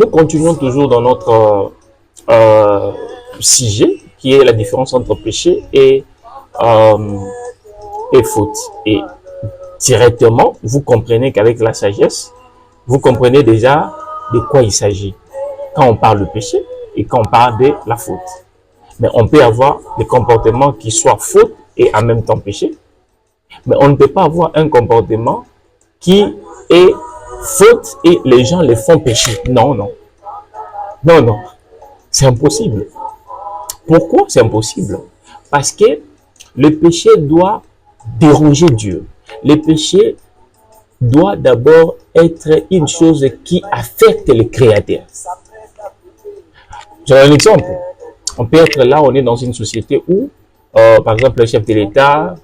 Nous continuons toujours dans notre sujet qui est la différence entre péché et faute. Et directement, vous comprenez qu'avec la sagesse, vous comprenez déjà de quoi il s'agit quand on parle de péché et quand on parle de la faute. Mais on peut avoir des comportements qui soient faute et en même temps péché. Mais on ne peut pas avoir un comportement qui est faute et les gens les font pécher. Non, non. Non, non. C'est impossible. Pourquoi c'est impossible? Parce que le péché doit déranger Dieu. Le péché doit d'abord être une chose qui affecte le Créateur. J'ai un exemple. On peut être là, on est dans une société où, par exemple, le chef de l'État,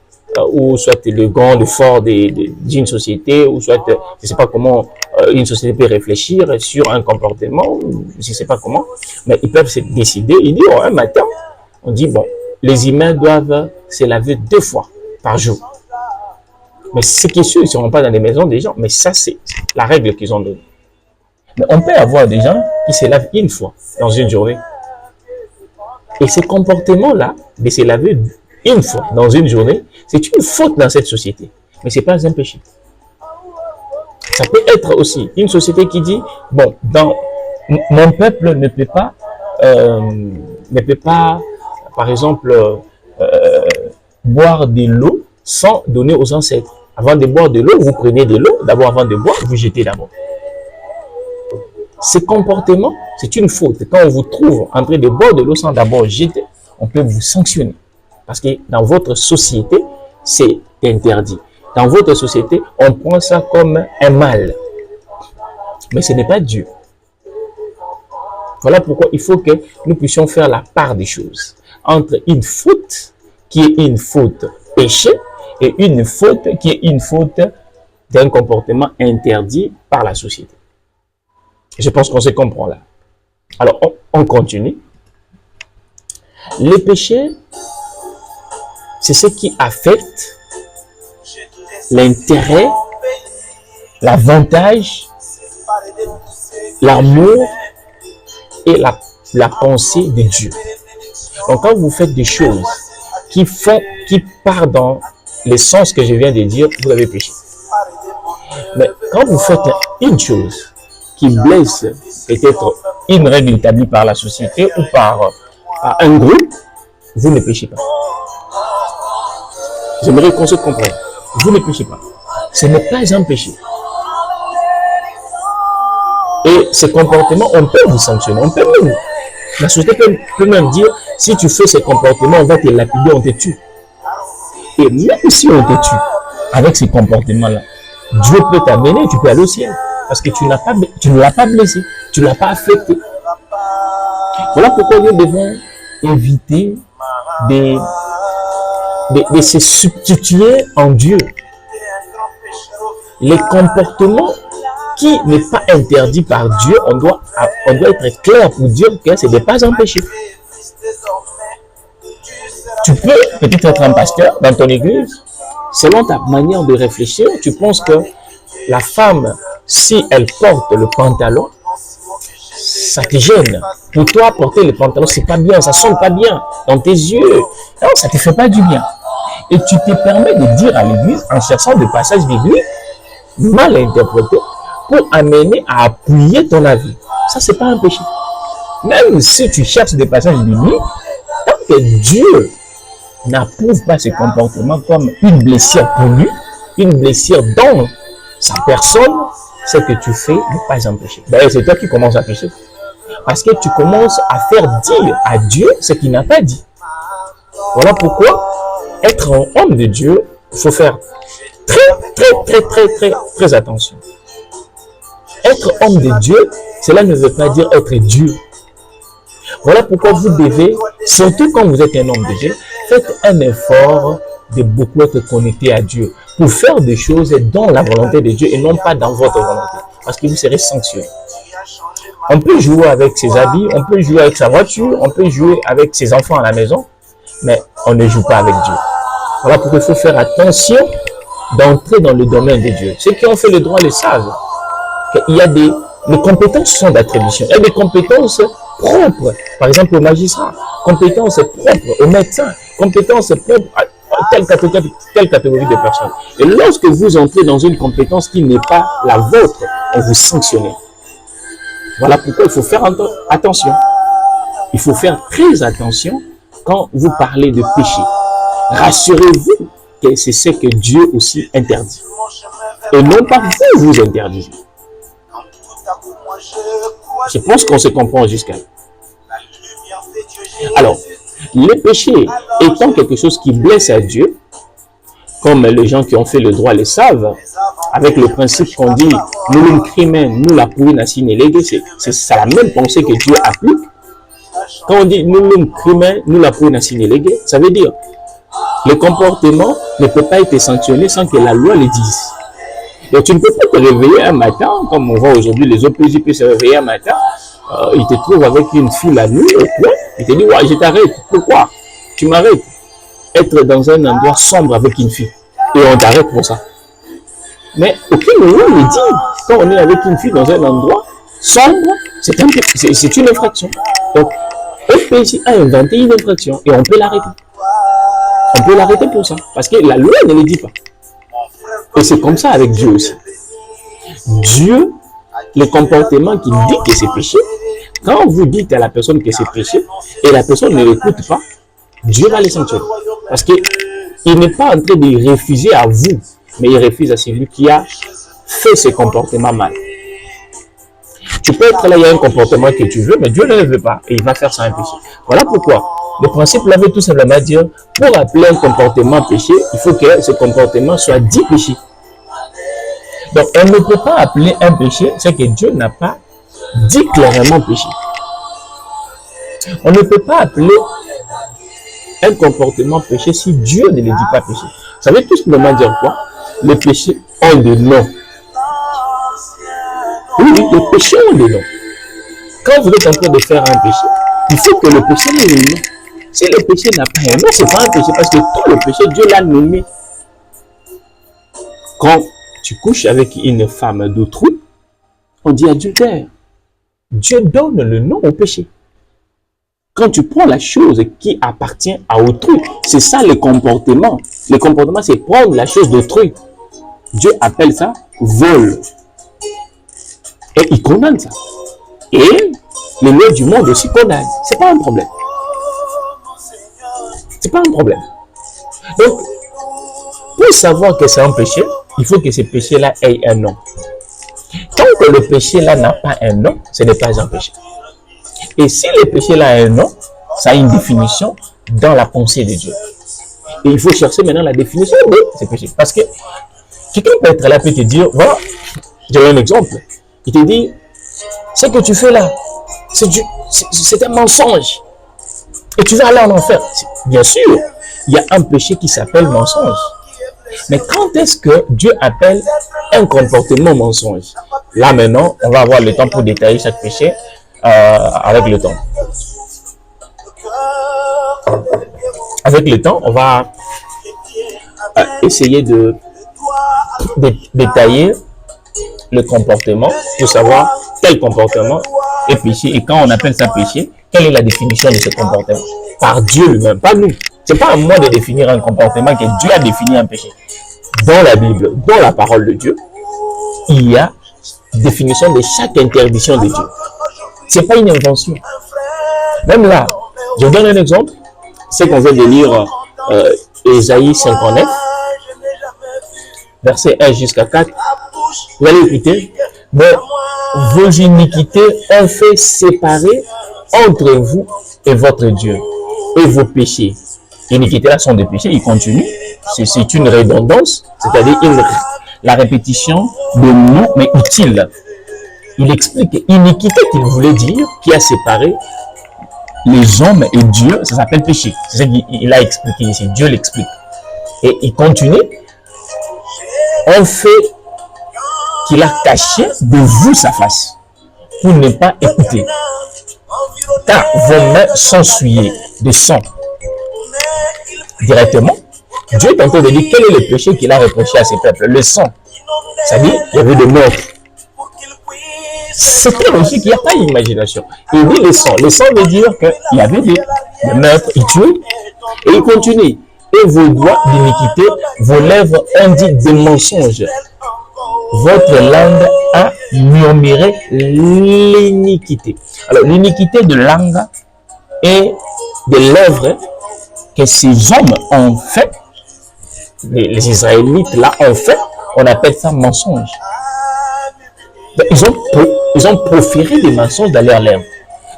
ou soit le grand, le fort d'une société, ou soit, je ne sais pas comment une société peut réfléchir sur un comportement, je ne sais pas comment, mais ils peuvent se décider, ils disent, un matin, on dit, bon, les humains doivent se laver 2 fois par jour. Mais c'est qui est sûr, ils ne seront pas dans les maisons des gens, mais ça, c'est la règle qu'ils ont donnée. Mais on peut avoir des gens qui se lavent 1 fois dans une journée. Et ces comportements-là, de se laver 1 fois dans une journée, c'est une faute dans cette société. Mais ce n'est pas un péché. Ça peut être aussi une société qui dit, bon, mon peuple ne peut pas, par exemple, boire de l'eau sans donner aux ancêtres. Avant de boire de l'eau, vous prenez de l'eau. D'abord, avant de boire, vous jetez d'abord. Ces comportements, c'est une faute. Quand on vous trouve en train de boire de l'eau sans d'abord jeter, on peut vous sanctionner. Parce que dans votre société, c'est interdit. Dans votre société, on prend ça comme un mal. Mais ce n'est pas Dieu. Voilà pourquoi il faut que nous puissions faire la part des choses entre une faute qui est une faute péché et une faute qui est une faute d'un comportement interdit par la société. Je pense qu'on se comprend là. Alors, on continue. Les péchés, c'est ce qui affecte l'intérêt, l'avantage, l'amour et la pensée de Dieu. Donc, quand vous faites des choses qui partent dans le sens que je viens de dire, vous avez péché. Mais quand vous faites une chose qui blesse peut-être une règle établie par la société ou par un groupe, vous ne péchez pas. J'aimerais qu'on se comprenne. Vous ne péchez pas. Ce n'est pas un péché. Et ce comportement, on peut vous sanctionner. On peut même, la société peut même dire, si tu fais ce comportement, on va te lapider, on te tue. Et même si on te tue, avec ces comportements-là, Dieu peut t'amener, tu peux aller au ciel. Parce que tu ne l'as pas blessé, tu ne l'as pas affecté. Voilà pourquoi nous devons éviter de se substituer en Dieu. Les comportements qui n'est pas interdit par Dieu, on doit être clair pour dire que ce n'est pas un péché. Tu peux peut-être être un pasteur dans ton église, selon ta manière de réfléchir, tu penses que la femme, si elle porte le pantalon, ça te gêne. Pour toi, porter le pantalon, c'est pas bien, ça sonne pas bien dans tes yeux. Non, ça te fait pas du bien. Et tu te permets de dire à l'église, en cherchant des passages bibliques mal interprétés, pour amener à appuyer ton avis. Ça, c'est pas un péché. Même si tu cherches des passages bibliques, tant que Dieu n'approuve pas ce comportement comme une blessure pour lui, une blessure dans sa personne, ce que tu fais n'est pas un péché. D'ailleurs, c'est toi qui commences à pécher. Parce que tu commences à faire dire à Dieu ce qu'il n'a pas dit. Voilà pourquoi être un homme de Dieu, il faut faire très attention. Être homme de Dieu, cela ne veut pas dire être Dieu. Voilà pourquoi vous devez, surtout quand vous êtes un homme de Dieu, faites un effort de beaucoup être connecté à Dieu pour faire des choses dans la volonté de Dieu et non pas dans votre volonté. Parce que vous serez sanctionné. On peut jouer avec ses habits, on peut jouer avec sa voiture, on peut jouer avec ses enfants à la maison, mais on ne joue pas avec Dieu. Voilà pourquoi il faut faire attention d'entrer dans le domaine de Dieu. Ceux qui ont fait le droit le savent qu'il y a des Les compétences sont d'attribution. Il y a des compétences propres, par exemple aux magistrats, compétences propres aux médecins, compétences propres à telle catégorie de personnes. Et lorsque vous entrez dans une compétence qui n'est pas la vôtre, on vous sanctionne. Voilà pourquoi il faut faire attention. Il faut faire très attention quand vous parlez de péché. Rassurez-vous que c'est ce que Dieu aussi interdit. Et non pas vous vous interdisez. Je pense qu'on se comprend jusqu'à là. Alors, le péché étant quelque chose qui blesse à Dieu, comme les gens qui ont fait le droit le savent, avec le principe qu'on dit « nous le crimen, nous la pourri nasi nélégué », c'est la même pensée que Dieu applique. Quand on dit « nous le crimen, nous la pourri nasi nélégué », ça veut dire le comportement ne peut pas être sanctionné sans que la loi le dise. Donc tu ne peux pas te réveiller un matin, comme on voit aujourd'hui, les OPJ peuvent se réveiller un matin, ils te trouvent avec une fille la nuit, au coin, ils te disent ouais, je t'arrête. Pourquoi? Tu m'arrêtes. Être dans un endroit sombre avec une fille. Et on t'arrête pour ça. Mais aucun moment ne dit, quand on est avec une fille dans un endroit sombre, c'est une infraction. Donc, OPJ a inventé une infraction et on peut l'arrêter. On peut l'arrêter pour ça. Parce que la loi ne le dit pas. Et c'est comme ça avec Dieu aussi. Dieu, le comportement qui dit que c'est péché, quand vous dites à la personne que c'est péché, et la personne ne l'écoute pas, Dieu va les sanctionner. Parce qu'il n'est pas en train de refuser à vous, mais il refuse à celui qui a fait ce comportement mal. Tu peux être là, il y a un comportement que tu veux, mais Dieu ne le veut pas, et il va faire ça un péché. Voilà pourquoi le principe là veut tout simplement dire, pour appeler un comportement péché, il faut que ce comportement soit dit péché. Donc, on ne peut pas appeler un péché ce que Dieu n'a pas dit clairement péché. On ne peut pas appeler un comportement péché si Dieu ne le dit pas péché. Ça veut tout simplement dire quoi? Les péchés ont des noms. Oui, les péchés ont des noms. Quand vous êtes en train de faire un péché, il faut que le péché ait un nom. Si le péché n'a pas un nom, ce n'est pas un péché parce que tout le péché, Dieu l'a nommé. Quand tu couches avec une femme d'autrui, on dit adultère. Dieu donne le nom au péché. Quand tu prends la chose qui appartient à autrui, c'est ça le comportement. Le comportement, c'est prendre la chose d'autrui. Dieu appelle ça vol. Et il condamne ça. Et les lois du monde aussi condamnent. C'est pas un problème. C'est pas un problème. Donc, pour savoir que c'est un péché, il faut que ce péché-là ait un nom. Tant que le péché-là n'a pas un nom, ce n'est pas un péché. Et si le péché-là a un nom, ça a une définition dans la pensée de Dieu. Et il faut chercher maintenant la définition de ce péché. Parce que quelqu'un peut être là et te dire, voilà, j'ai un exemple. Il te dit, ce que tu fais là, c'est un mensonge. Et tu vas aller en enfer. Bien sûr, il y a un péché qui s'appelle mensonge. Mais quand est-ce que Dieu appelle un comportement mensonge? Là maintenant, on va avoir le temps pour détailler chaque péché avec le temps. Avec le temps, on va essayer de détailler le comportement pour savoir quel comportement est péché et quand on appelle ça péché, quelle est la définition de ce comportement? Par Dieu lui-même, pas nous. Ce n'est pas à moi de définir un comportement que Dieu a défini un péché. Dans la Bible, dans la parole de Dieu, il y a définition de chaque interdiction de Dieu. Ce n'est pas une invention. Même là, je vous donne un exemple. C'est qu'on vient de lire Ésaïe 59, versets 1 jusqu'à 4. Vous allez écouter. Mais vos iniquités ont fait séparer entre vous et votre Dieu. Et vos péchés. Les iniquités là sont des péchés, ils continuent. C'est une redondance, c'est-à-dire la répétition de mots, mais utile. Il explique iniquité qu'il voulait dire, qui a séparé les hommes et Dieu, ça s'appelle péché. C'est ce qu'il a expliqué ici, Dieu l'explique. Et il continue. On fait qu'il a caché de vous sa face, pour ne pas écouter. Car vos mains sont souillées de sang. Directement, Dieu est en train de dire quel est le péché qu'il a reproché à ses peuples. Le sang. C'est-à-dire, il y avait des meurtres. C'est très logique, il n'y a pas d'imagination. Il dit le sang. Le sang veut dire qu'il y avait des meurtres, il tuait. Et il continue. Et vos doigts d'iniquité, vos lèvres ont dit des mensonges. Votre langue a murmuré l'iniquité. Alors, l'iniquité de langue et de lèvres que ces hommes ont fait, les Israélites là ont fait, on appelle ça mensonge. Ils ont proféré des mensonges dans leurs lèvres.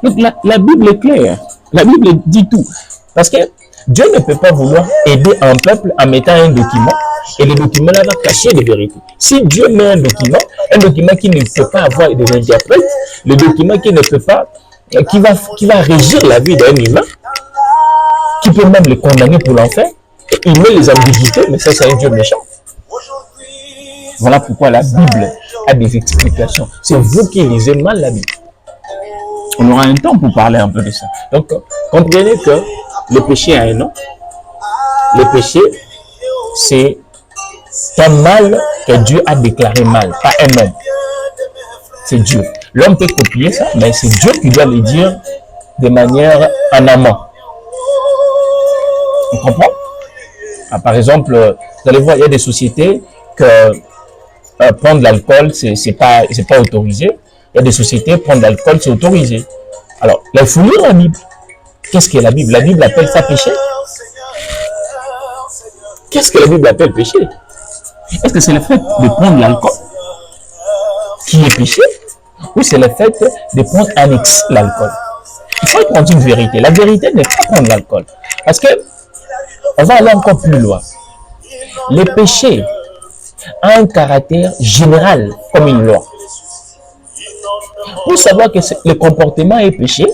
Donc la Bible est claire. La Bible dit tout. Parce que Dieu ne peut pas vouloir aider un peuple en mettant un document et le document là va cacher les vérités. Si Dieu met un document qui ne peut pas avoir des interprètes, le document qui ne peut pas, qui va régir la vie d'un humain, qui peut même le condamner pour l'enfer, il met les ambiguïtés, mais ça c'est un Dieu méchant. Voilà pourquoi la Bible a des explications. C'est vous qui lisez mal la Bible. On aura un temps pour parler un peu de ça. Donc, comprenez que le péché a un nom. Le péché, c'est un mal que Dieu a déclaré mal, pas un homme. C'est Dieu. L'homme peut copier ça, mais c'est Dieu qui doit le dire de manière en amont. On comprend? Par exemple, vous allez voir, il y a des sociétés que prendre l'alcool, c'est pas autorisé. Il y a des sociétés, prendre l'alcool, c'est autorisé. Alors, il faut lire la Bible. Qu'est-ce que la Bible? La Bible appelle ça péché. Qu'est-ce que la Bible appelle péché? Est-ce que c'est le fait de prendre l'alcool qui est péché? Ou c'est le fait de prendre annexe l'alcool? Il faut prendre une vérité. La vérité n'est pas prendre l'alcool. Parce que, on va aller encore plus loin. Le péché a un caractère général comme une loi. Pour savoir que le comportement est péché,